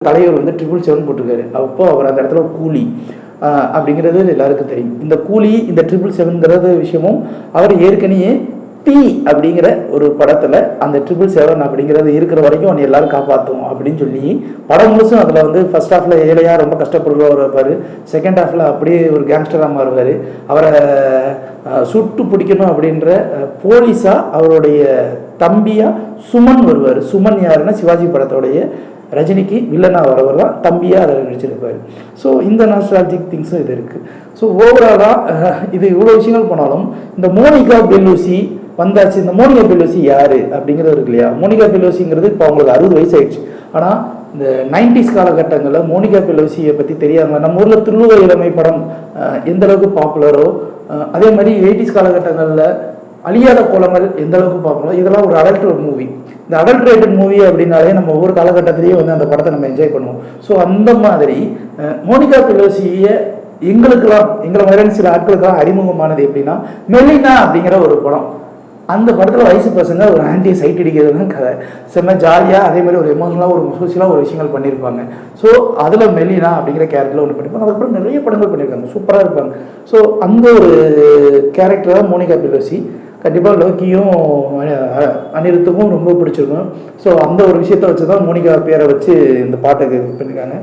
தலைவர் வந்து 777 போட்டிருக்காரு. அப்போ அவர் அந்த இடத்துல கூலி அப்படிங்கிறது எல்லாருக்கும் தெரியும். இந்த கூலி இந்த 777ங்கிறது விஷயமும் அவர் ஏற்கனவே டி அப்படிங்கிற ஒரு படத்தில் அந்த 777 அப்படிங்கிறது இருக்கிற வரைக்கும் அவனை எல்லாரும் காப்பாற்றும் அப்படின்னு சொல்லி படம் முழுசும் அதில் வந்து ஃபர்ஸ்ட் ஹாஃபில் ஏழையாக ரொம்ப கஷ்டப்படுறவர் இருப்பார், செகண்ட் ஹாஃபில் அப்படியே ஒரு கேங்ஸ்டராக மாறுவார். அவரை சுட்டு பிடிக்கணும் அப்படின்ற போலீஸாக அவருடைய தம்பியாக சுமன் வருவார். சுமன் யாருன்னா சிவாஜி படத்தோடைய ரஜினிக்கு வில்லனாக வரவர் தான் தம்பியாக அதில் நடிச்சிருப்பார். ஸோ இந்த நாஸ்டாலஜிக் திங்ஸும் இது இருக்குது. ஸோ ஓவராலாக இது இவ்வளோ விஷயங்கள் போனாலும் இந்த மோனிகா பெல்லூசி வந்தாச்சு. இந்த மோனிகா பெல்லூசி யார் அப்படிங்கிறது இருக்கு இல்லையா? மோனிகா பெல்லூசிங்கிறது இப்போ அவங்களுக்கு 60 வயசு ஆயிடுச்சு. ஆனால் இந்த 90s காலகட்டங்களில் மோனிகா பெல்லூசியை பற்றி தெரியாதுங்க. நம்ம ஊரில் துள்ளுவ இளமை படம் எந்த அளவுக்கு பாப்புலரோ அதே மாதிரி 80s காலகட்டங்களில் அழியாத கோலங்கள் எந்த அளவுக்கு பார்க்கணும். இதெல்லாம் ஒரு அடல்ட்ரேட் மூவி. இந்த அடல்ட்ரேட்டட் மூவி அப்படின்னாலே நம்ம ஒவ்வொரு காலகட்டத்திலேயே வந்து அந்த படத்தை நம்ம என்ஜாய் பண்ணுவோம். ஸோ அந்த மாதிரி மோனிகா பெல்லூசியை எங்களை மாதிரியான சில ஆட்களுக்காக அறிமுகமானது எப்படின்னா மெலினா அப்படிங்கிற ஒரு படம். அந்த படத்தில் வயசு பசங்க ஒரு ஆன்டியை சைட் அடிக்கிறதுனா கதை செம்ம ஜாலியாக அதே மாதிரி ஒரு எமோஷனலாக ஒரு சோசியலாக ஒரு விஷயங்கள் பண்ணியிருப்பாங்க. ஸோ அதில் மெலினா அப்படிங்கிற கேரக்டரில் ஒன்று பண்ணியிருப்பாங்க. அதுக்கப்புறம் நிறைய படங்கள் பண்ணியிருக்காங்க, சூப்பராக இருப்பாங்க. ஸோ அந்த ஒரு கேரக்டர் தான் மோனிகா பெல்லூசி. கண்டிப்பாக லோக்கியும் அனிருத்துக்கும் ரொம்ப பிடிச்சிருக்கும். ஸோ அந்த ஒரு விஷயத்தை வச்சு தான் மோனிகா பேரை வச்சு இந்த பாட்டுக்கு இது பண்ணியிருக்காங்க.